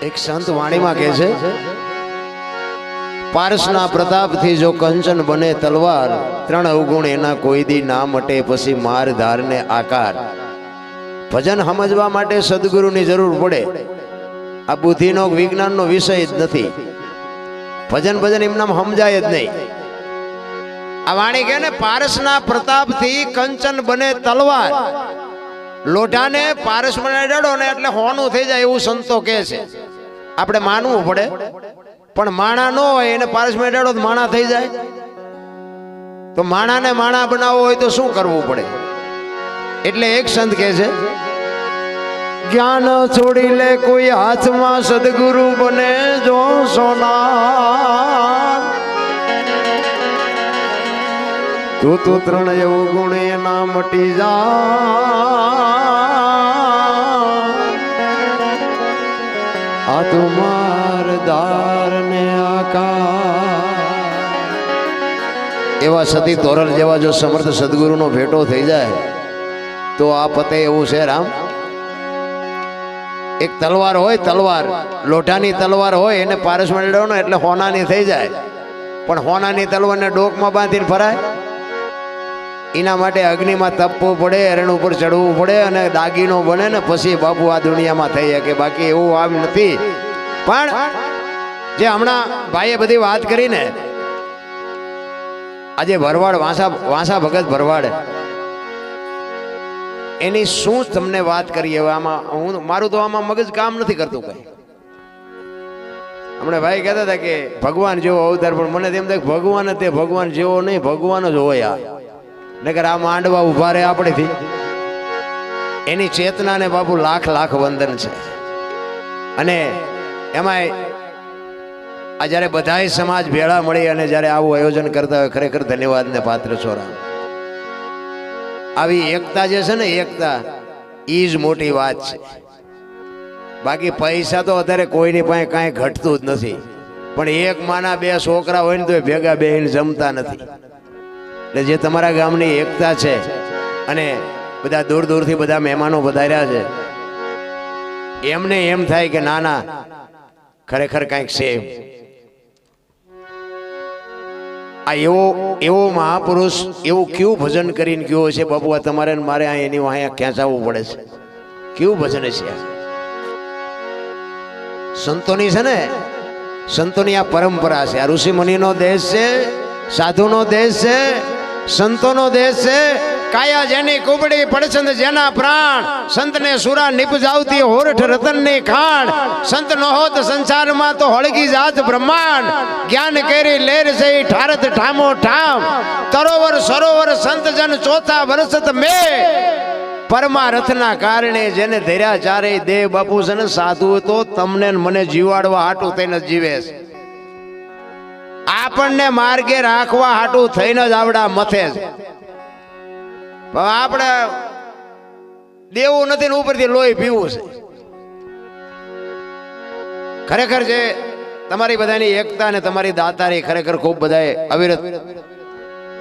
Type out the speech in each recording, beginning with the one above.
એક સંત વાણીમાં કહે છે, પારસના પ્રતાપથી જો કંચન બને તલવાર, ત્રણ અવગુણ એના કોઈ દી ના મટે, પછી માર ધારને આકાર. ભજન સમજવા માટે સદગુરુની જરૂર પડે. આ બુદ્ધિનો વિજ્ઞાનનો વિષય જ નથી. ભજન એમનામ સમજાય જ નહીં. આ વાણી કહે ને, પારસના પ્રતાપથી કંચન બને તલવાર. લોઢાને પારસ બનાડો ને એટલે હોનું થઈ જાય એવું સંતો કહે છે. આપણે માનવું પડે, પણ માણા ન હોય એને પારસ બનાડો તો માણા થઈ જાય. તો માણાને માણા બનાવવો હોય તો શું કરવું પડે? એટલે એક સંત કહે છે, જ્ઞાન છોડી લે કોઈ હાથમાં, સદગુરુ બને જો સોના. તું ત્રણ એવું ગુણ એના મટી જા. આ તુમાર દાર ને આકાર. એવા સતી તોરલ જેવા જો સમર્થ સદગુરુનો ભેટો થઈ જાય તો આ પતે એવું છે રામ. એક તલવાર હોય, તલવાર લોઢાની તલવાર હોય, એને પારસ મેળવવાનો એટલે હોનાની થઈ જાય. પણ હોનાની તલવારને ડોકમાં બાંધીને ફરાય? એના માટે અગ્નિમાં તપવું પડે, એરણ ઉપર ચડવું પડે અને દાગીનો બને ને પછી બાપુ આ દુનિયામાં થઈ શકે. બાકી એવું આમ નથી. પણ જે હમણાં ભાઈએ બધી વાત કરીને, આજે ભરવાડ વાંસા ભગત ભરવાડ એની શું તમને વાત કરી. હવે આમાં મારું તો આમાં મગજ કામ નથી કરતું કઈ. હમણાં ભાઈ કહેતા હતા કે ભગવાન જેવો અવતાર, પણ મને તેમ થાય ભગવાન તે ભગવાન જેવો નહીં, ભગવાન જ હોય. નકર આ માંડવા ઉભા રહે આપણેથી. એની ચેતનાને બાપુ લાખ લાખ વંદન છે. અને એમાંય આ જ્યારે બધાય સમાજ ભેળા મળી અને જ્યારે આવું આયોજન કરતા હોય, ખરેખર ધન્યવાદને પાત્ર છો રામ. આવી એકતા જે છે ને, એકતા ઈ જ મોટી વાત છે. બાકી પૈસા તો અત્યારે કોઈની પાસે કાંઈ ઘટતું જ નથી. પણ એક માના બે છોકરા હોય ને તો ભેગા બેહીને જમતા નથી. એટલે જે તમારા ગામની એકતા છે અને બધા દૂર દૂરથી બધા મહેમાનો વધાર્યા છે, એમને એમ થાય કે ના ના ખરેખર કાંઈક છે. આ એવો મહાપુરુષ એવું કેવું ભજન કરીને ગયો છે બાપુ. આ તમારે મારે એની અહીંયા ખેંચાવવું પડે છે. કેવું ભજન છે સંતોની છે ને. સંતોની આ પરંપરા છે. આ ઋષિ મુનિનો દેશ છે, સાધુનો દેશ છે, સંતોનો દેશ છે. કાયા જેની કુબડી, પડછંદ જેના પ્રાણ, સંતને સુરા નિપજાવતી હોરઠ રતનની ખાણ. સંત નો હોત સંસારમાં તો હળગી જાત બ્રહ્માંડ. જ્ઞાન કેરી લેર છે ઠારત ઠામો ઠામ. તરોવર સરોવર સંત જન ચોથા વરસત મે. પરમારથના કારણે જેને ધર્યા ચારે દેવ બાપુ છે ને. સાધુ તો તમને મને જીવાડવા હાટું થઈને જીવે છે. આપણને માર્ગે રાખવા હાટું થઈને જ આવડા મથે છે. આપણે દેવું નથી ને ઉપરથી લોહી પીવું છે. ખરેખર છે તમારી બધાની એકતા અને તમારી દાતારી ખરેખર ખૂબ બધાએ અવિરત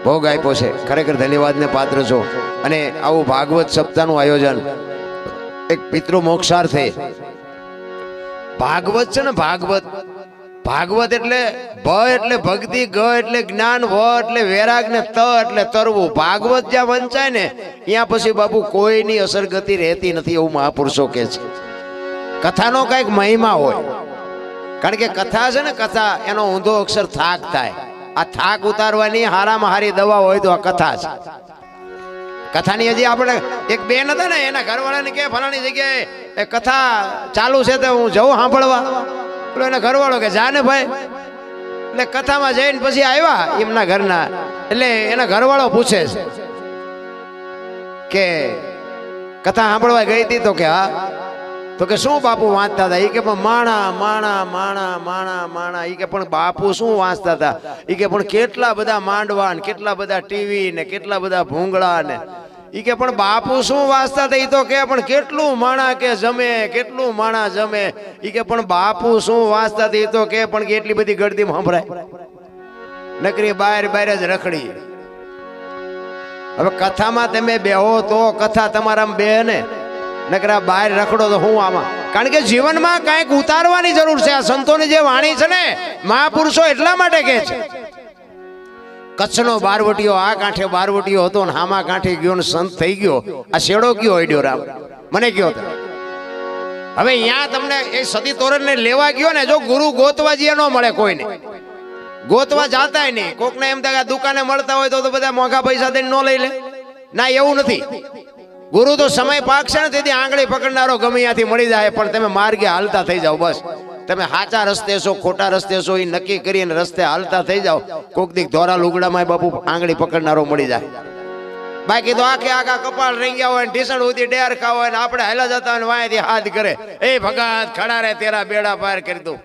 ભોગ આપ્યો છે. ખરેખર ધન્યવાદને પાત્ર છો. અને આવું ભાગવત સપ્તાહનું આયોજન એક પિતૃ મોક્ષાર્થે. ભાગવત છે ને, ભાગવત ભાગવત એટલે ભ એટલે ભક્તિ, ગ એટલે જ્ઞાન, વ એટલે વૈરાગ ને ત એટલે તરવું. ભાગવત જ્યાં વંચાય ને ત્યાં પછી બાપુ કોઈની અસરગતિ રહેતી નથી એવું મહાપુરુષો કહે છે. કથાનો કઈક મહિમા હોય. કારણ કે કથા છે ને, કથા એનો ઊંધો અક્ષર થાક થાય. આ થાક ઉતારવાની હારામાં હારી દવા હોય તો આ કથા છે. કથાની હજી આપણે એક બેન હતા ને, એના ઘરવાળાને કે ફલાણી જગ્યાએ કથા ચાલુ છે તો હું જઉં સાંભળવા. એના ઘરવાળો કે જા ને ભાઈ. એટલે કથામાં જઈને પછી આવ્યા એમના ઘરના. એટલે એના ઘરવાળો પૂછે છે કે કથા સાંભળવા ગઈ હતી તો કે હા. તો કે શું બાપુ વાંચતા હતા? એ કે પણ માણા માણા માણા માણા માણા. એ કે પણ બાપુ શું વાંચતા હતા? એ કે પણ કેટલા બધા માંડવા ને કેટલા બધા ટીવી ને કેટલા બધા ભૂંગળા ને. ઈ કે પણ બાપુ શું વાંચતા હતા? ઈ તો કે પણ કેટલું માણા કે જમે, કેટલું માણા જમે. ઈ કે પણ બાપુ શું વાંચતા હતા? ઈ તો કે પણ કેટલી બધી ગળદીમાં સંભળાય. નકરી બહાર બહાર જ રખડી. હવે કથામાં તમે બેહો તો કથા તમારામાં બે ને, નકરા બહાર રખડો તો હું આમાં કારણ કે જીવનમાં કંઈક ઉતારવાની જરૂર છે. આ સંતોની જે વાણી છે ને, મહાપુરુષો એટલા માટે કહે છે. કચ્છનો બારવટીયો આ કાંઠે બારવટીયો હતો ને હામા કાંઠે ગયો ને સંત થઈ ગયો. આ શેડો કયો અડ્યો રામ મને કયો. હવે અહીંયા તમને એ સતી તોરણને લેવા ગયો ને, જો ગુરુ ગોતવા જઈએ ન મળે કોઈને, ગોતવા જાતાય નહીં. કોકને એમ થાય દુકાને મળતા હોય તો બધા મોંઘા પૈસા દઈને ન લઈ લે. ના, એવું નથી. ગુરુ તો સમય પાકશે ને તેથી આંગળી પકડનારો ગમે ત્યાંથી મળી જાય, પણ તમે માર્ગે હાલતા થઈ જાઓ. બસ તમે સાચા રસ્તે છો ખોટા રસ્તે છો એ નક્કી કરીને રસ્તે હાલતા થઈ જાઓ. કોક દીક ધોરા લુગડામાં બાપુ આંગળી પકડનારો મળી જાય. બાકી તો આખે આખા કપાળ રંગ્યા હોય ને ઢીસણ ઉધી ડેર ખાવા હોય ને આપણે હેલા જતા હોય વાંયથી હાથ કરે, એ ભગત ખડા રે તેરા બેડા પાર કરી દઉં.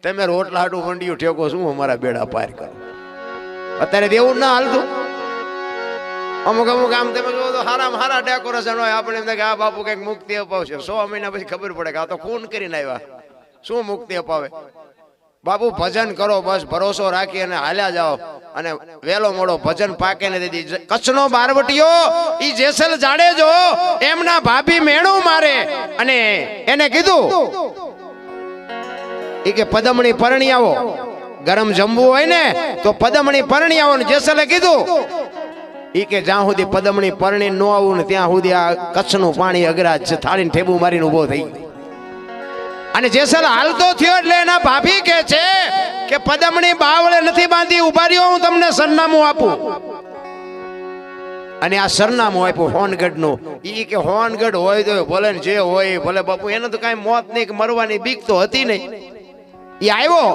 તમે રોટલા હાટું વંડિયું ઠેકો શું અમારા બેડા પાર કરો? અત્યારે દેવું ના હાલતું. અમુક અમુક આમ તમે જો તો હારામાં હારા ડેકોરેશન હોય, આપણે એમ થાય કે આ બાપુ કઈક મુક્તિ અપાવશે. 100 મહિના પછી ખબર પડે કે આ તો ખૂન કરીને આવ્યા, શું મુક્તિ અપાવે? બાપુ ભજન કરો, બસ ભરોસો રાખી અને હાલ્યા જાઓ. અને વેલો મોડો ભજન પાકે ને દીધી. કચ્છનો બારવટીયો ઈ જેસલ જાડેજો એમના ભાભી મેણું મારે અને એને કીધું ઈ કે પદમણી પરણી આવો. ગરમ જમવું હોય ને તો પદમણી પરણી આવો. ને જેસલે કીધું ઈ કે જ્યાં સુધી પદમણી પરણી ન આવું ને ત્યાં સુધી આ કચ્છનું પાણી અઘરાજ છે. થાળીને ઠેબુ મારીને ઉભો થઈ. અને જેસલ હાલતો થયો એટલે એના ભાભી કહે છે કે પદમણી બાવળે નથી બાંધી, ઉભા રહ્યો હું તમને સરનામું આપું. અને આ સરનામું આપ્યું હોનગઢનું. ઈ કે હોનગઢ હોય તો ભલે ને જે હોય ભલે બાપુ, એને તો કઈ મોત નહીં કે મરવાની બીક તો હતી નહીં. ઈ આવ્યો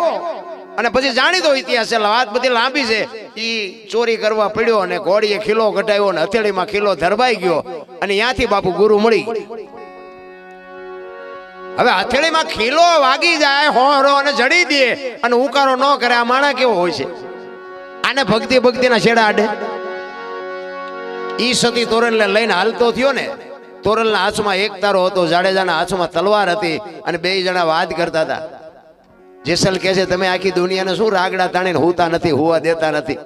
અને પછી જાણીતો ઇતિહાસ છે, વાત બધી લાંબી છે. ઈ ચોરી કરવા પડ્યો અને ઘોડીએ ખીલો ઘટાવ્યો અને હથેળીમાં ખીલો ધરબાઈ ગયો અને ત્યાંથી બાપુ ગુરુ મળી. હવે હથેળીમાં ખીલો વાગી જાય હોરો અને જડી દે અને ઉકારો ન કરે, આ માણા કેવો હોય છે? આને ભક્તિ ભક્તિના છેડા આડે. ઈ સતી તોરણને લઈને હાલતો થયો ને, તોરણના હાથમાં એક તારો હતો, જાડેજાના હાથમાં તલવાર હતી અને બે જણા વાત કરતા હતા. જેસલ કહે છે તમે આખી દુનિયાને શું રાગડા તાણીને હુતા નથી, હુવા દેતા નથી?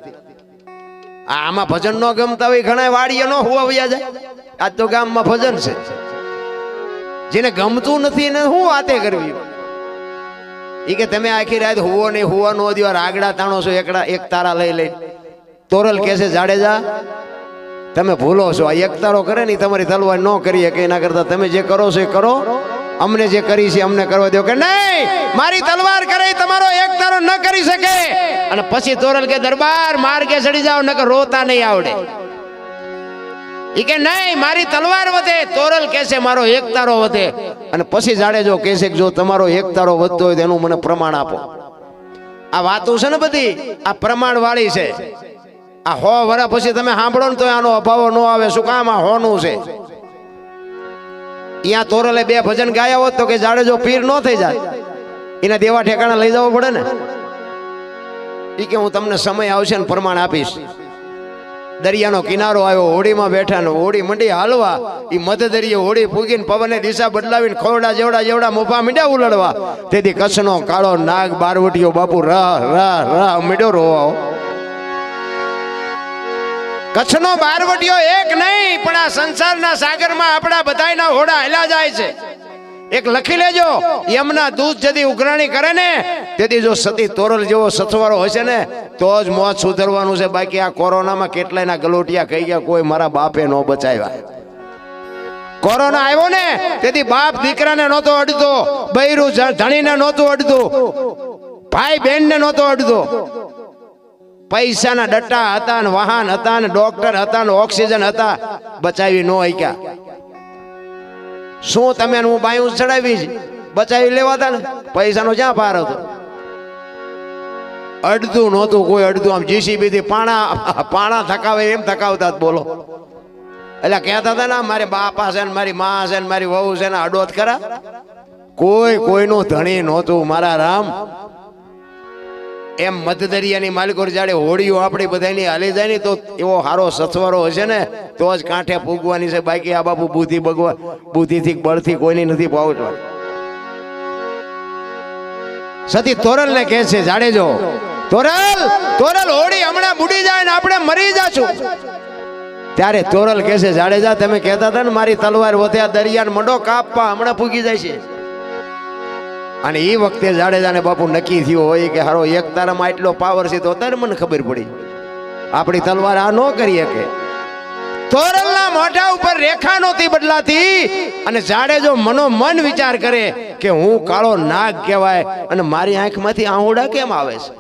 આમાં ભજન ન ગમતા હોય ઘણા વાડીએ ન હુવા વયા જાય. આજ તો ગામમાં ભજન છે. જેને ગમતું નથી એને શું વાતે કરવી? ઈ કે તમે આખી રાત હુવો નહીં, હુવા નો દો, રાગડા તાણો છો એક તારા લઈ લઈ. તોરલ કહે છે જાડેજા તમે ભૂલો છો. આ એક તારો કરે ને તમારી તલવાર ન કરીએ કે એના કરતા તમે જે કરો છો એ કરો. અમને જે કરી છે અમને કરવા દો. કે નહીં, મારી તલવાર કરે તમારો એક તારો ન કરી શકે. અને પછી તોરલ કે દરબાર માર્ગે ચડી જાઓ નકર રોતા નહીં આવડે. ઈ કે નહીં, મારી તલવાર વધે. તોરલ કહે છે મારો એક તારો વધે. અને પછી જાડેજો કહે છે કે જો તમારો એક તારો વધતો હોય તો એનું મને પ્રમાણ આપો. આ વાતો છે ને બધી આ પ્રમાણ વાળી છે. આ 100 વર્ષ પછી તમે સાંભળો ને તો આનો અભાવ ન આવે. શું કામ? આ હોનું છે. અહીંયા તોરલે 2 ભજન ગાયા હોત તો કે જાડેજો પીર ન થઈ જાય, એના દેવા ઠેકાણા લઈ જવો પડે ને. ઈ કે હું તમને સમય આવશે ને પ્રમાણ આપીશ. દરિયાનો કિનારો આવ્યો, હોડીમાં બેઠા ને હોડી મંડી હાલવા. ઈ મધ દરિયે હોડી ફૂગીને પવને દિશા બદલાવીને ખોરડા જેવડા મોભા મીંડા ઉલડવા. તેથી કચ્છનો કાળો નાગ બારવટીયો બાપુ રહ રહ રહ મીડો રોવા. કચ્છનો બારવટીયો એક નહીં પણ આ સંસારના સાગરમાં આપણા બધાયના હોડા હેલા જાય છે. એક લખી લેજો, યમના દૂધ જદી ઉઘરાણી કરે ને તેથી જો સતી તોરલ જેવો સથવારો હશે ને તો જ મોત સુધરવાનું છે. બાકી આ કોરોનામાં કેટલાયના ગલોટિયા કહી ગયા, કોઈ મારા બાપે ન બચાવ્યા. કોરોના આવ્યો ને તેથી બાપ દીકરાને નહોતો અડતો, બૈરું ધણીને નહોતું અડતું, ભાઈ બહેનને નહોતો અડતો. પૈસાના ડટ્ટા હતા ને વાહન હતા ને ડોક્ટર હતા ને ઓક્સિજન હતા, બચાવી ન શક્યા. શું તમે હું બાયું ચડાવી બચાવી લેવાતા ને? પૈસાનો જ્યાં પાર હતો. અડધું નહોતું કોઈ અડધું. આમ જીસીબી થી પાણા થકાવે એમ થકાવતા. બોલો એટલે કહેતા હતા ને મારે બાપા છે ને મારી માં છે ને મારી વહુ છે ને અડોત ખરા. કોઈનું ધણી નહોતું મારા રામ. એમ મધદરિયાની માલિકો જાડે હોડીઓ આપણી બધાની હાલી જાય ને તો એવો સારો સથવારો હશે ને તો જ કાંઠે પૂગવાની છે. બાકી આ બાપુ બુદ્ધિથી બળથી કોઈની નથી પાવતા. સતી તોરલ ને કહે છે જાડેજો તોરલ હોડી હમણાં બુડી જાય ને આપણે મરી જાશું. ત્યારે તોરલ કહે છે જાડેજા તમે કહેતા હતા ને મારી તલવાર વધે દરિયાને મંડો કાપવા, હમણાં પૂગી જાય છે. અને એ વખતે જાડેજાને બાપુ નક્કી થયું હોય કે હારો એક તારામાં આટલો પાવર છે તો અત્યારે મને ખબર પડી આપણી તલવાર આ ન કરી શકે. તોરલના મોઢા ઉપર રેખા નહોતી બદલાતી અને જાડેજો મનોમન વિચાર કરે કે હું કાળો નાગ કહેવાય અને મારી આંખમાંથી આહુડા કેમ આવે છે.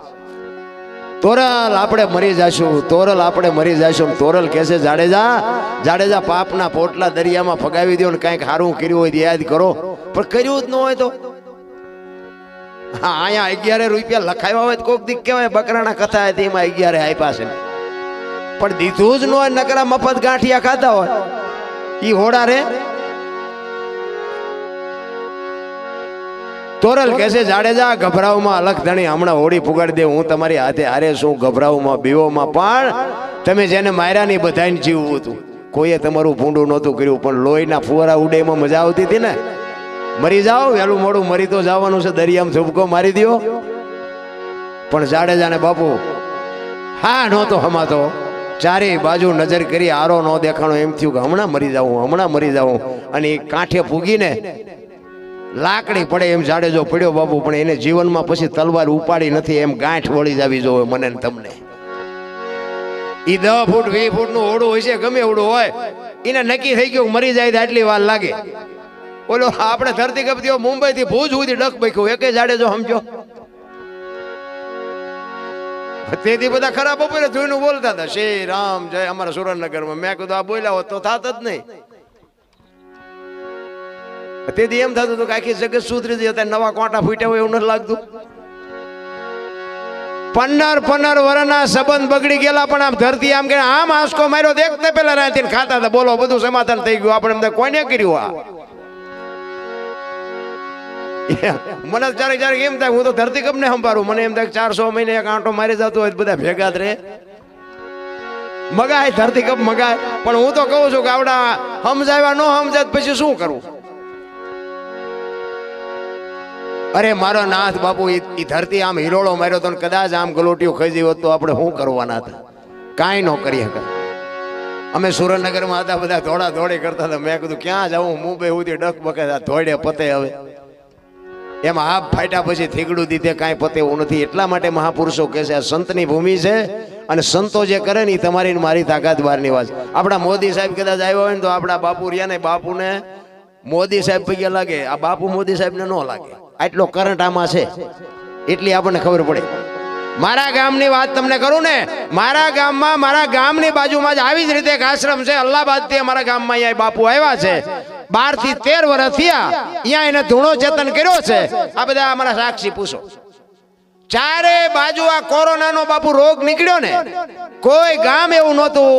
તોરલ આપણે મરી જાશું, તોરલ આપણે મરી જાશું. તોરલ કહેશે જાડેજા પાપના પોટલા દરિયામાં ફગાવી દો ને કાંઈક સારું કર્યું હોય યાદ કરો. પણ કર્યું જ ન હોય તો હા અહીંયા 11 રૂપિયા લખાવ્યા હોય કોક દીક કહેવાય બકરાના કથા હતી એમાં 11 આપ્યા છે પણ દીધું જ ન હોય નકરા મફત ગાંઠિયા ખાતા હોય ઈ હોડા રે. તોરલ કહેશે જાડેજા ગભરાવમાં અલગ ધણી હમણાં હોડી પુગાડી દે હું તમારી હાથે હારે શું ગભરાવમાં બીવોમાં પણ તમે જેને માર્યા ની બધાને જીવવું હતું કોઈએ તમારું ભૂંડું નહોતું કર્યું પણ લોહીના ફુવારા ઉડે એમાં મજા આવતી હતી ને. મરી જાઓ વહેલું મોડું મરી તો જવાનું છે દરિયામાં ઝુબકો મારી દો. પણ જાડેજાને બાપુ હા નહોતો હમાતો ચારે બાજુ નજર કરી આરો ન દેખાણો એમ થયું કે હમણાં મરી જાઉં અને એ કાંઠે ફૂગીને લાકડી પડે એમ જાડેજો પડ્યો બાપુ. પણ એને જીવનમાં પછી તલવાર ઉપાડી નથી એમ ગાંઠ વળી જાવી જોવે મને ને તમને. ઈ 10 ફૂટ 20 ફૂટ નું ઓડું હોય છે ગમે ઓડું હોય એને નક્કી થઈ ગયું મરી જાય તો આટલી વાર લાગે. બોલો આપણે ધરતી કપતીઓ મુંબઈ થી ભુજ સુધી ડક બખ્યું એકે જાડેજો સમજો. તેથી બધા ખરાબ બપોરે જોઈને બોલતા હતા શ્રી રામ જય અમારા સુરેન્દ્રનગરમાં. મેં કીધું આ બોલ્યા હોત તો થાત જ નહીં. તેથી એમ થતું હતું કે આખી જગત સુધરી જઈ અત્યારે નવા કોટા ફૂટ્યા હોય એવું નથી લાગતું. 15 વર્ષના સંબંધ બગડી ગયેલા પણ આમ ધરતી આમ કે આમ આંસકો માર્યો દેખતે પેલા રાતે ખાતા હતા. બોલો બધું સમાધાન થઈ ગયું. આપણે એમ કોઈને કર્યું આ મને ક્યારેક એમ થાય હું તો ધરતી કપ ને સંભાળું. મને એમ થાય 400 મહિને એક આંટો મારી જતો હોય બધા ભેગા જ રે મગાય ધરતી કપ મગાય. પણ હું તો કહું છું કે આવડા સમજાવ્યા ન સમજાય પછી શું કરવું. અરે મારો નાથ બાપુ ઈ ધરતી આમ હિરોળો માર્યો તો કદાચ આમ ગલોટીઓ ખાઈ હોત તો આપણે શું કરવાના હતા કાંઈ ન કરી શકાય. અમે સુરેન્દ્રનગરમાં હતા બધા દોડા દોડી કરતા હતા. મેં કીધું ક્યાં જાઉં મુંબઈ સુધી ડક બકે ધોડે પતે હવે એમાં હાફ ફાટ્યા પછી થીગડું દીધે કાંઈ પતે એવું નથી. એટલા માટે મહાપુરુષો કહે છે આ સંતની ભૂમિ છે અને સંતો જે કરે ને એ તમારી મારી તાકાત બહારની વાત. આપણા મોદી સાહેબ કદાચ આવ્યો હોય ને તો આપણા બાપુ રહ્યા ને બાપુને મોદી સાહેબ પૈયા લાગે આ બાપુ મોદી સાહેબને ન લાગે. આટલો કરંટ આમાં છે એટલી આપણને ખબર પડે. મારા ગામની વાત તમને કરું ને મારા ગામમાં મારા ગામની બાજુમાં જ આવી જ રીતે એક આશ્રમ છે અલ્હાબાદ થી અમારા ગામમાં અહીંયા બાપુ આવ્યા છે 12 થી 13 વર્ષ થયા. અહીંયા એને ધૂણો ચેતન કર્યો છે. આ બધા અમારા સાક્ષી પૂછો. ચારે બાજુ આ કોરોનાનો બાપુ રોગ નીકળ્યો ને કોઈ ગામ એવું નહોતું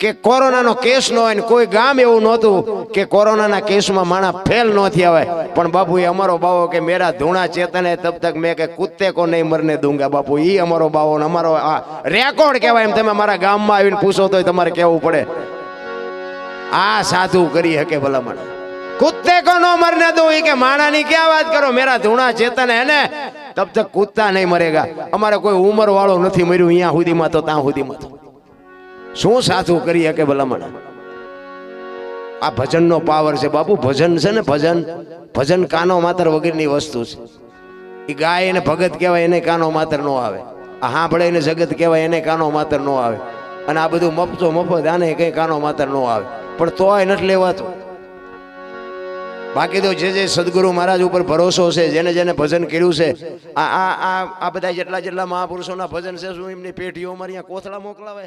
કે કોરોનાનો કેસ ન હોય ને કોઈ ગામ એવું નહોતું કે કોરોનાના કેસમાં માણસ ફેલ ન થયા હોય. પણ બાપુ એ અમારો બાવો કે મેરા ધૂણા ચેતન હે તબ તક મેં કે કુત્તે કો નહીં મરને દૂંગા. બાપુ ઈ અમારો બાવો ને અમારો આ રેકોર્ડ કહેવાય. એમ તમે મારા ગામમાં આવીને પૂછો તો તમારે કહેવું પડે આ સાધુ કરી શકે ભલામણ. કુત્તે કો નો મરને દો ઈ કે માણાની ક્યાં વાત કરો મેરા ધૂણા ચેતન હે ને તબ તક કુત્તા નહીં મરેગા. અમારે કોઈ ઉંમર વાળો નથી મર્યું અહીંયા સુધીમાં તો ત્યાં સુધીમાં તો શું સાચું કરી શકે ભલામણ. આ ભજનનો પાવર છે બાપુ. ભજન છે ને ભજન કાનો માત્ર વગરની વસ્તુ છે. એ ગાય એને ભગત કહેવાય એને કાનો માત્ર નો આવે. આ સાંભળે એને જગત કહેવાય એને કાનો માત્ર નો આવે. અને આ બધું મફત આને કઈ કાનો માત્ર નો આવે. પણ તોય નથી લેવાતું. બાકી તો જે સદગુરુ મહારાજ ઉપર ભરોસો છે જેને ભજન કર્યું છે આ બધા જેટલા મહાપુરુષોના ભજન છે શું એમની પેઢીઓ અમારી કોથળા મોકલાવે.